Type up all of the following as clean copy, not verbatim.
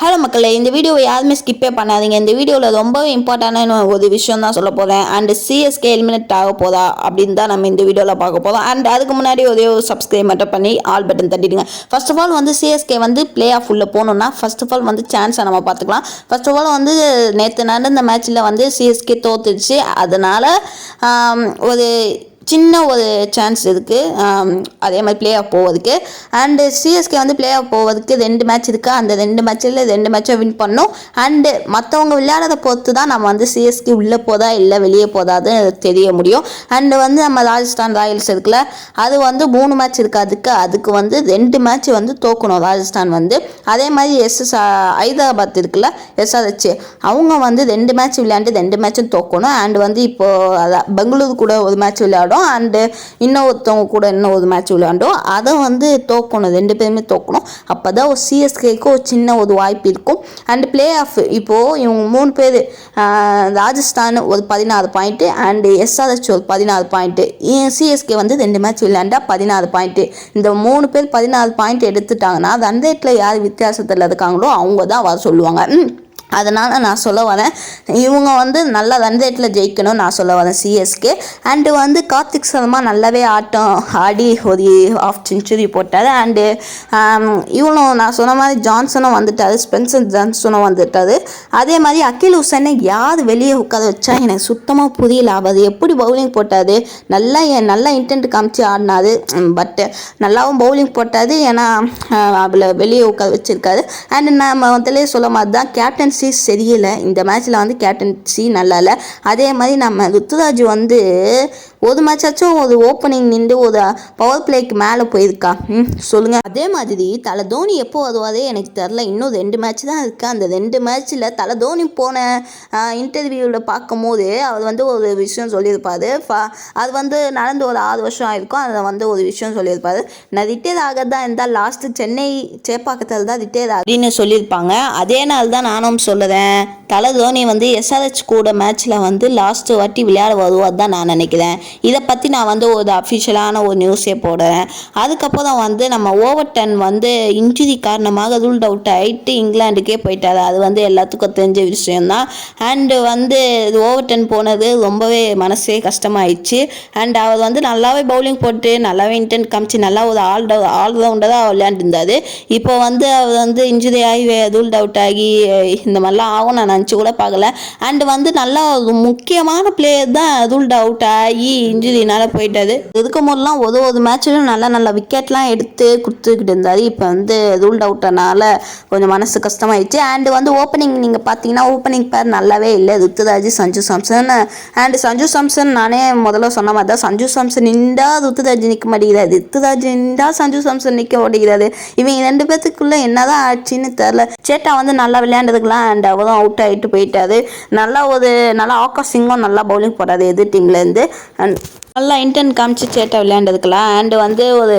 Hello மக்களே, இந்த வீடியோவை யாருமே ஸ்கிப்பே பண்ணாதீங்க. இந்த வீடியோவில் ரொம்பவே இம்பார்ட்டண்டான ஒரு விஷயம் தான் சொல்ல போகிறேன். அண்ட் சிஎஸ்கே எலிமினேட் ஆக போதா அப்படின்னு தான் நம்ம இந்த வீடியோவில் பார்க்க போகிறோம். அண்ட் அதுக்கு முன்னாடி ஒரே ஒரு சப்ஸ்கிரைப் மட்டும் பண்ணி ஆல் பட்டன் தட்டிடுங்க. ஃபர்ஸ்ட் ஆஃப் ஆல் வந்து சிஎஸ்கே வந்து பிளே ஆஃப் உள்ள போகணுன்னா ஃபர்ஸ்ட் ஆஃப் ஆல் வந்து சான்ஸை நம்ம பார்த்துக்கலாம். ஃபர்ஸ்ட் ஆஃப் ஆல் வந்து நேற்று நடந்த மேட்ச்சில் வந்து சிஎஸ்கே தோத்துடுச்சு. அதனால் ஒரு சின்ன ஒரு சான்ஸ் இருக்குது அதே மாதிரி பிளே ஆஃப் போவதுக்கு. அண்டு சிஎஸ்கே வந்து பிளே ஆஃப் போவதுக்கு 2 மேட்ச் இருக்குது. அந்த 2 மேட்ச்சில் 2 மேட்சை வின் பண்ணணும். அண்டு மற்றவங்க விளையாடுறத பொறுத்து தான் நம்ம வந்து சிஎஸ்கே உள்ளே போதா இல்லை வெளியே போதாது தெரிய முடியும். அண்டு வந்து நம்ம ராஜஸ்தான் ராயல்ஸ் இருக்குல்ல, அது வந்து 3 மேட்ச் இருக்குது. அதுக்கு வந்து 2 மேட்ச் வந்து தோக்கணும் ராஜஸ்தான் வந்து. அதே மாதிரி ஹைதராபாத் இருக்குல்ல, எஸ்ஆர்ஹெச், அவங்க வந்து 2 மேட்ச் விளையாண்டு 2 மேட்சும் தோக்கணும். அண்டு வந்து இப்போது பெங்களூரு கூட ஒரு மேட்ச் விளையாடும். அண்டு இன்னொருத்தவங்க கூட இன்னும் ஒரு மேட்ச் விளையாண்டோம். அதை வந்து தோக்கணும், 2 பேருமே தோக்கணும். அப்போ தான் ஒரு சிஎஸ்கேக்கு ஒரு சின்ன ஒரு வாய்ப்பு இருக்கும். அண்டு பிளே ஆஃப் இப்போது இவங்க 3 பேர், ராஜஸ்தான் ஒரு 16 பாயிண்ட்டு அண்டு எஸ்ஆர்ஹெச் ஒரு 16 பாயிண்ட்டு, சிஎஸ்கே வந்து 2 மேட்ச் விளையாண்டா 16 பாயிண்ட்டு. இந்த 3 பேர் 16 பாயிண்ட் எடுத்துட்டாங்கன்னா ரன் ரேட்டில் யார் வித்தியாசத்தில் இருக்காங்களோ அவங்க தான் வர சொல்லுவாங்க. அதனால் நான் சொல்ல வரேன், இவங்க வந்து நல்லா ரன் ரேட்டில் ஜெயிக்கணும்னு நான் சொல்ல வரேன் சிஎஸ்கே. அண்டு வந்து கார்த்திக் சர்மா நல்லாவே ஆடி ஒரு ஹாஃப் செஞ்சுரி போட்டார். அண்டு இவனும் நான் சொன்ன மாதிரி ஜான்சனும் வந்துட்டார், ஸ்பென்சர் ஜான்சனும் வந்துட்டார். அதே மாதிரி அகில் ஹுசைனை யார் வெளியே உட்கார வச்சா எனக்கு சுத்தமாக புரியல. அவர் எப்படி பவுலிங் போட்டார், நல்லா இன்டென்ட் காமிச்சு ஆடினார். பட் நல்லாவும் பவுலிங் போட்டார், ஏன்னா அவளை வெளியே உட்கார வச்சுருக்காரு. அண்டு நம்ம முதலே சொல்ல மாதிரி தான் கேப்டன் சரியில்லை. இந்த மேட்ச்சில் வந்து கேப்டன்சி நல்லா இல்லை. அதே மாதிரி நம்ம ருத்துராஜ் வந்து ஒரு மேட்சாச்சும் ஒரு ஓப்பனிங் நின்று ஒரு பவர் பிளேக்கு மேலே போயிருக்கா சொல்லுங்கள். அதே மாதிரி தலை தோனி எப்போ வருவாரே எனக்கு தெரில. இன்னும் 2 மேட்ச் தான் இருக்குது. அந்த 2 மேட்ச்சில் தலை தோனி போன இன்டர்வியூவில் பார்க்கும்போது அவர் வந்து ஒரு விஷயம் சொல்லியிருப்பார். அது வந்து நடந்து ஒரு 6 வருஷம் ஆயிருக்கும். அதை வந்து ஒரு விஷயம் சொல்லியிருப்பார். நான் ரிட்டையர் ஆகதான் இருந்தால் லாஸ்ட்டு சென்னை சேப்பாக்கத்தில் தான் ரிட்டையர் அப்படின்னு சொல்லியிருப்பாங்க. அதே நாள் தான் நானும் சொல்லுறேன், தலை தோனி வந்து எஸ்ஆர்ஹெச் கூட மேட்ச்சில் வந்து லாஸ்ட்டு வாட்டி விளையாட வருவார் தான் நான் நினைக்கிறேன். இதை பற்றி நான் வந்து ஒரு அஃபிஷியலான ஒரு நியூஸே போடுறேன். அதுக்கப்புறம் வந்து நம்ம ஓவர்டன் வந்து இன்ஜுரி காரணமாக ரூல்ட் அவுட் ஆகிட்டு இங்கிலாந்துக்கே போயிட்டார். அது வந்து எல்லாத்துக்கும் தெரிஞ்ச விஷயம்தான். அண்டு வந்து ஓவர்டன் போனது ரொம்பவே மனசே கஷ்டமாயிடுச்சு. அண்ட் அவர் வந்து நல்லாவே பவுலிங் போட்டு நல்லாவே இன்டென்ட் காமிச்சு நல்லா ஒரு ஆல்ரவுண்டராக விளையாண்டுருந்தார். இப்போ வந்து அவர் வந்து இன்ஜுரி ஆகி ரூல்ட் அவுட் ஆகி இந்த மாதிரிலாம் ஆகும் நான் நினச்சி கூட பார்க்கல. அண்டு வந்து நல்லா முக்கியமான பிளேயர் தான் ரூல்ட் அவுட் ஆகி இன்ஜுரினால போயிட்டாரு. இதுக்கு முதல்லாம் ஒரு மேட்ச்லையும் நல்ல விக்கெட்லாம் எடுத்து கொடுத்துக்கிட்டு இருந்தார். இப்போ வந்து ரூல்ட் அவுட்டனால கொஞ்சம் மனசு கஷ்டமாயிடுச்சு. அண்டு வந்து ஓப்பனிங் நீங்கள் பார்த்தீங்கன்னா ஓப்பனிங் பேர் நல்லாவே இல்லை. ருத்துராஜ், சஞ்சு சாம்சன். அண்டு சஞ்சு சாம்சன் நானே முதல்ல சொன்ன மாதிரி தான், சஞ்சு சாம்சன் நின்றா ருத்துராஜ் நிற்க மாட்டேங்கிறாரு, ருத்துராஜ் நின்றா சஞ்சு சாம்சன் நிற்க மாட்டேங்கிறாரு. இவங்க 2 பேர்த்துக்குள்ளே என்னதான் ஆச்சுன்னு தெரில. சேட்டா வந்து நல்லா விளையாண்டதுக்கலாம் அண்ட் அவரும் அவுட் ஆகிட்டு போயிட்டாரு. நல்லா ஆகாஷ் சிங்கும் நல்லா பவுலிங் போடாது எதிர் டீம்லேருந்து. அண்ட் நல்லா இன்டென்ட் காமிச்சு சேட்டை விளையாண்டதுக்கலாம். அண்டு வந்து ஒரு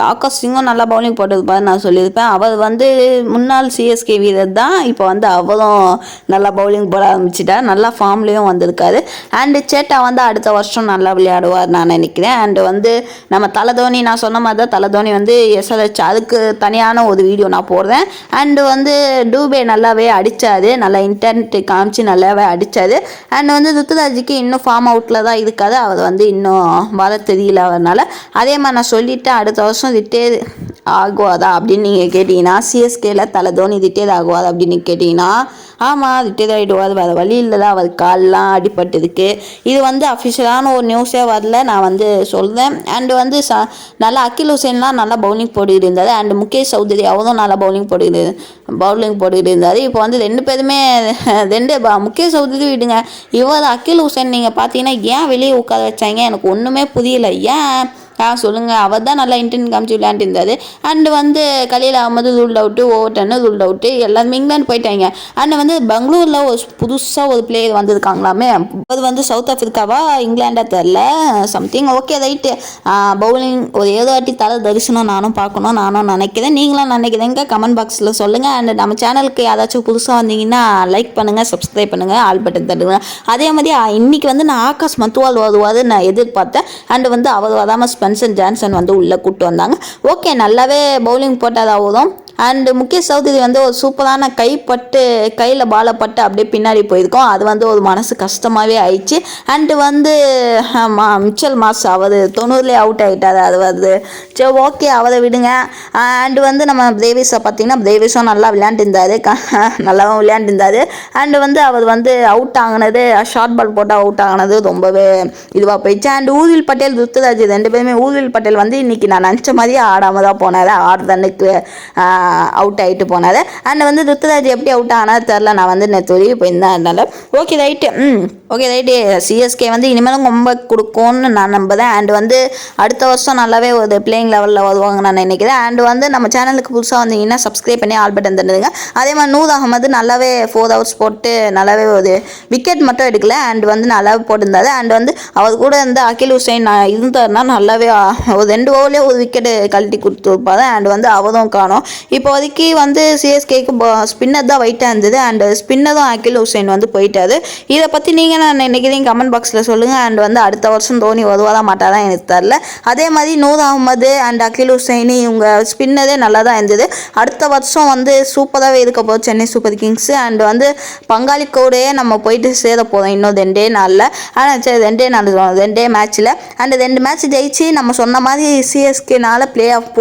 ஆகாஷ் சிங்கும் நல்லா பவுலிங் போட்டது நான் சொல்லியிருப்பேன். அவர் வந்து முன்னாள் சிஎஸ்கே வீரர் தான். இப்போ வந்து அவரும் நல்லா பவுலிங் போட ஆரம்பிச்சிட்டார், நல்லா ஃபார்ம்லேயும் வந்திருக்காரு. அண்டு சேட்டா வந்து அடுத்த வருஷம் நல்லா விளையாடுவார் நான் நினைக்கிறேன். அண்டு வந்து நம்ம தலை தோனி, நான் சொன்ன மாதிரி தான் தலை தோனி வந்து எஸ்ஆர்ஹெச், அதுக்கு தனியான ஒரு வீடியோ நான் போடுறேன். அண்டு வந்து டூபே நல்லாவே அடித்தார், நல்லா இன்டென்ட் காமிச்சு நல்லாவே அடித்தார். அண்ட் வந்து ருத்துராஜுக்கு இன்னும் ஃபார்ம் அவுட்டில் தான் இருக்காது, அவர் வந்து இன்னும் வர தெரியல. அதனால் அதே மாதிரி நான் சொல்லிவிட்டேன், அடுத்த வருஷம் ரிட்டையர் ஆகுவாதா அப்படின்னு நீங்கள் கேட்டிங்கன்னா, சிஎஸ்கேல தலை தோனி ரிட்டையர் ஆகுவார் அப்படின்னு கேட்டிங்கன்னா ஆமாம் ரிட்டையர் ஆகிடுவார், வேறு வழி இல்லை தான், அவர் கால்லாம் அடிபட்டுருக்கு. இது வந்து அஃபிஷியலான ஒரு நியூஸே வரல, நான் வந்து சொல்கிறேன். அண்டு வந்து நல்லா அகில் ஹுசைன்லாம் நல்லா பவுலிங் போட்டுக்கிட்டு இருந்தார். அண்டு முகேஷ் சௌத்ரி அவரும் நல்லா பவுலிங் போட்டுக்கிட்டு இருந்தார். இப்போ வந்து 2 பேருமே முகேஷ் சௌத்ரி விடுங்க, இவர் அகில் ஹுசைன் நீங்கள் பார்த்தீங்கன்னா ஏன் வெளியே உட்கார வச்சாங்க எனக்கு ஒன்றுமே புரியல. ஏன் சொல்லுங்கள், அவர் தான் நல்லா இன்டென்ட் காமிச்சு விளையாண்டுருந்தார். அண்டு வந்து கலீல் அகமது ரூல்ட் அவுட்டு, ஓவர்டன்னு ரூல்ட் அவுட்டு, எல்லாருமே இங்கிலாந்து போயிட்டாங்க. அண்டு வந்து பெங்களூரில் ஒரு புதுசாக ஒரு பிளேயர் வந்திருக்காங்களாமே, அது வந்து சவுத் ஆஃப்ரிக்காவா இங்கிலாண்டா தெரில, சம்திங். ஓகே ரைட்டு, பவுலிங் ஒரு ஏதோ வாட்டி தலை தரிசனம் நானும் பார்க்கணும் நானும் நினைக்கிறேன். நீங்களும் நினைக்கிறேங்க, கமெண்ட் பாக்ஸில் சொல்லுங்கள். அண்டு நம்ம சேனலுக்கு யாராச்சும் புதுசாக வந்தீங்கன்னா லைக் பண்ணுங்கள், சப்ஸ்கிரைப் பண்ணுங்கள், ஆல் பட்டன் தட்டுங்க. அதே மாதிரி இன்றைக்கி வந்து நான் ஆகாஷ் மத்துவால் வருவார் நான் எதிர்பார்த்தேன். அண்டு வந்து அவர் வராமல் ஸ்பென்சர் ஜான்சன் வந்து உள்ளே கூப்பிட்டு வந்தாங்க. ஓகே, நல்லாவே பவுலிங் போட்டதாகவும் அண்டு முகேஷ் சௌத்ரி வந்து ஒரு சூப்பரான கையில் பாலை பட்டு அப்படியே பின்னாடி போயிருக்கோம். அது வந்து ஒரு மனசு கஷ்டமாகவே ஆயிடுச்சு. அண்டு வந்து மிச்சல் மாஸ் அவர் 90லேயே அவுட் ஆகிட்டார். அது வந்து சரி ஓகே அவரை விடுங்க. அண்டு வந்து நம்ம பிரேவிஸை பார்த்தீங்கன்னா பிரேவிஸும் நல்லா விளையாண்டுருந்தார், நல்லாவும் விளையாண்டுருந்தார். அண்டு வந்து அவர் வந்து அவுட் ஆகினது, ஷார்ட் பால் போட்டு அவுட் ஆகினது ரொம்பவே இதுவாக போயிடுச்சு. அண்ட் ஊர்வில் பட்டேல் ருத்துராஜ் 2 பேருமே, ஊர்வில் பட்டேல் வந்து இன்றைக்கி நான் நினச்ச மாதிரியே ஆடாமல் தான் போனார், 6 ரன்னுக்கு அவுட் ஆகிட்டு போனார். அண்ட் வந்து ருத்துராஜ் எப்படி அவுட் ஆனார் தெரில, நான் வந்து நேற்று போயிருந்தேன். அதனால ஓகே ரைட்டு சிஎஸ்கே வந்து இனிமேலும் ரொம்ப கொடுக்கும்னு நான் நம்புகிறேன். அண்ட் வந்து அடுத்த வருஷம் நல்லாவே ஒரு பிளேயிங் லெவலில் வருவாங்க நான் நினைக்கிறேன். அண்ட் வந்து நம்ம சேனலுக்கு புதுசாக வந்தீங்கன்னா சப்ஸ்கிரைப் பண்ணி ஆல் பட்டன் தந்துடுங்க. அதே மாதிரி நூர் அகமது நல்லாவே 4 ஹவர்ஸ் போட்டு நல்லாவே ஒரு விக்கெட் மட்டும் எடுக்கல, அண்ட் வந்து நல்லாவே போட்டிருந்தாரு. அண்ட் வந்து அவர் கூட இருந்து அகில் ஹுசைன் இருந்தார்னா நல்லாவே ஒரு 2 ஓவர்லேயே ஒரு விக்கெட்டு கழட்டி கொடுத்துருப்பாரு. அண்ட் வந்து அவரும் காணும். இப்போதைக்கு வந்து சிஎஸ்கேக்கு ஸ்பின்னர் தான் வெயிட்டாக இருந்தது. அண்ட் ஸ்பின்னரும் அகில் ஹுசைன் வந்து போயிட்டாரு. இதை பற்றி நீங்கள் நான் நினைக்கிறீங்க கமெண்ட் பாக்ஸில் சொல்லுங்கள். அண்ட் வந்து அடுத்த வருஷம் தோனி வருவாரா மாட்டாரா எனக்கு தெரில. அதே மாதிரி நூர் அகமது அண்ட் அகில் ஹுசைனி இவங்க ஸ்பின்னரே நல்லா தான் இருந்தது. அடுத்த வருஷம் வந்து சூப்பராகவே இருக்க போகுது சென்னை சூப்பர் கிங்ஸு. அண்ட் வந்து பங்காளி கூடயே நம்ம போயிட்டு சேர போகிறோம் இன்னும் 2 நாளில். ஆனால் சரி 2 மேட்ச்சில் அண்ட் 2 மேட்ச் ஜெயிச்சு நம்ம சொன்ன மாதிரி சிஎஸ்கேனால பிளே ஆஃப்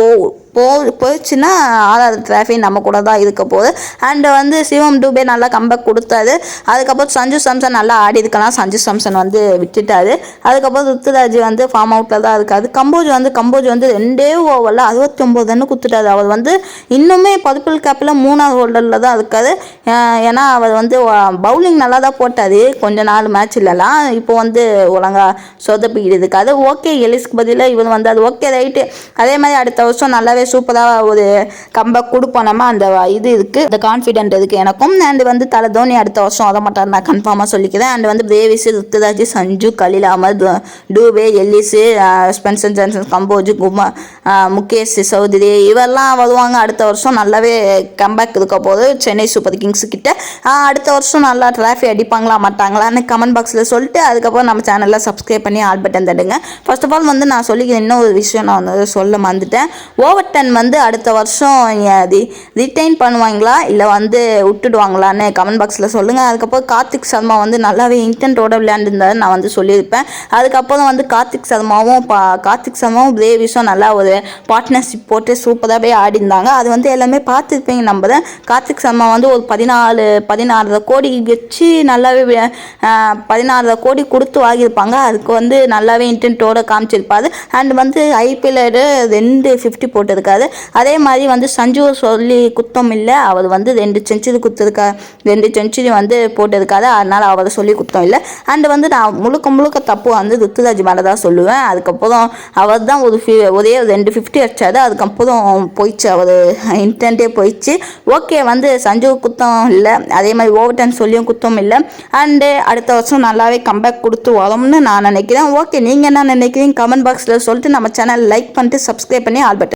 போயிடுச்சுன்னா 6வது ட்ராஃபி நம்ம கூட தான் இருக்க போகுது. அண்டு வந்து சிவம் டூபே நல்லா கம்பேக் கொடுத்தாரு. அதுக்கப்புறம் சஞ்சு சாம்சன் நல்லா ஆடி இருக்கலாம், சஞ்சு சாம்சன் வந்து விட்டுட்டாரு. அதுக்கப்புறம் ருத்துராஜ் வந்து ஃபார்ம் அவுட்டில் தான் இருக்காது. கம்போஜ் வந்து 2 ஓவரில் 69 ரன் கொடுத்துட்டாரு. அவர் வந்து இன்னுமே பர்பிள் கேப்பில் 3வது ஹோல்டரில் தான் இருக்காது. ஏன்னா அவர் வந்து பவுலிங் நல்லா தான் போட்டார் கொஞ்ச நாள் மேட்ச்லலாம். இப்போ வந்து ஒழுங்காக சொதப்பிக்கிட்டு இருக்காது. ஓகே எலிஸ்க்கு பதிலாக இவர் வந்து அது ஓகே ரைட்டு. அதே மாதிரி அடுத்த வருஷம் நல்லாவே சூப்பராக ஒரு கம்பேக் கொடுப்போம் நம்ம, அந்த இது இருக்குது, அந்த கான்ஃபிடென்ட் இருக்குது எனக்கும். அண்ட் வந்து தலை தோனி அடுத்த வருஷம் வர மாட்டார் நான் கன்ஃபார்மாக சொல்லிக்கிறேன். அண்ட் வந்து Brevis, Ruturaj, Sanju, Khaleel Ahmed, Dube, Ellis, Spencer Johnson, Kamboj, Mukesh Choudhary இவெல்லாம் வருவாங்க அடுத்த வருஷம். நல்லாவே கம்பேக் இருக்க போது சென்னை சூப்பர் கிங்ஸ் கிட்ட. அடுத்த வருஷம் நல்லா ட்ராஃபி அடிப்பாங்களா மாட்டாங்களான்னு கமெண்ட் பாக்ஸில் சொல்லிட்டு அதுக்கப்புறம் நம்ம சேனலில் சப்ஸ்கிரைப் பண்ணி ஆல் பட்டன் தட்டுங்க. ஃபர்ஸ்ட் ஆஃப் ஆல் வந்து நான் சொல்லிக்கிறேன் இன்னும் ஒரு விஷயம் நான் வந்து சொல்ல மறந்துட்டேன். ஓவர்டன் வந்து அடுத்த வருஷம் ரிட்டைன் பண்ணுவாங்களா இல்லை வந்து விட்டுடுவாங்களான்னு கமெண்ட் பாக்ஸில் சொல்லுங்கள். அதுக்கப்புறம் கார்த்திக் சர்மா வந்து நல்லாவே இன்டென்ட்டோட விளையாண்டுருந்தாரு நான் வந்து சொல்லியிருப்பேன். அதுக்கப்புறம் வந்து கார்த்திக் சர்மாவும் பிரேவிஸும் நல்லா ஒரு பார்ட்னர்ஷிப் போட்டு சூப்பராகவே ஆடிருந்தாங்க. அது வந்து எல்லாமே பார்த்துருப்பீங்க நம்புறேன். கார்த்திக் சர்மா வந்து ஒரு 16 கோடி வச்சு நல்லாவே 16 கோடி கொடுத்து வாங்கியிருப்பாங்க. அதுக்கு வந்து நல்லாவே இன்டென்ட்டோட காமிச்சிருப்பாரு. அண்ட் வந்து ஐபிஎல் 250 போட்டிருக்காரு. அதே மாதிரி வந்து சஞ்சுவை சொல்லி குத்தம் இல்லை, அவர் வந்து 2 செஞ்சுரி வந்து போட்டிருக்காரு. அதனால் அவரை சொல்லி குத்தம் இல்லை. அண்ட் வந்து நான் முழுக்க தப்பு வந்து ருத்துராஜ் மேலே தான் சொல்லுவேன். அதுக்கப்புறம் அவர் தான் ஒரே 250 அடிச்சாரு. அதுக்கப்புறம் போயிடுச்சு, அவர் இன்டென்ட்டே போயிடுச்சு. ஓகே வந்து சஞ்சு குத்தம் இல்லை, அதே மாதிரி ஓவர்டன் சொல்லியும் குத்தம் இல்லை. அண்டு அடுத்த வருஷம் நல்லாவே கம்பேக் கொடுத்து வரோம்னு நான் நினைக்கிறேன். ஓகே நீங்கள் என்ன நினைக்கிறீங்க கமெண்ட் பாக்ஸில் சொல்லிட்டு நம்ம சேனல் லைக் பண்ணிட்டு சப்ஸ்கிரைப் பண்ணி ஆல் பட்டன்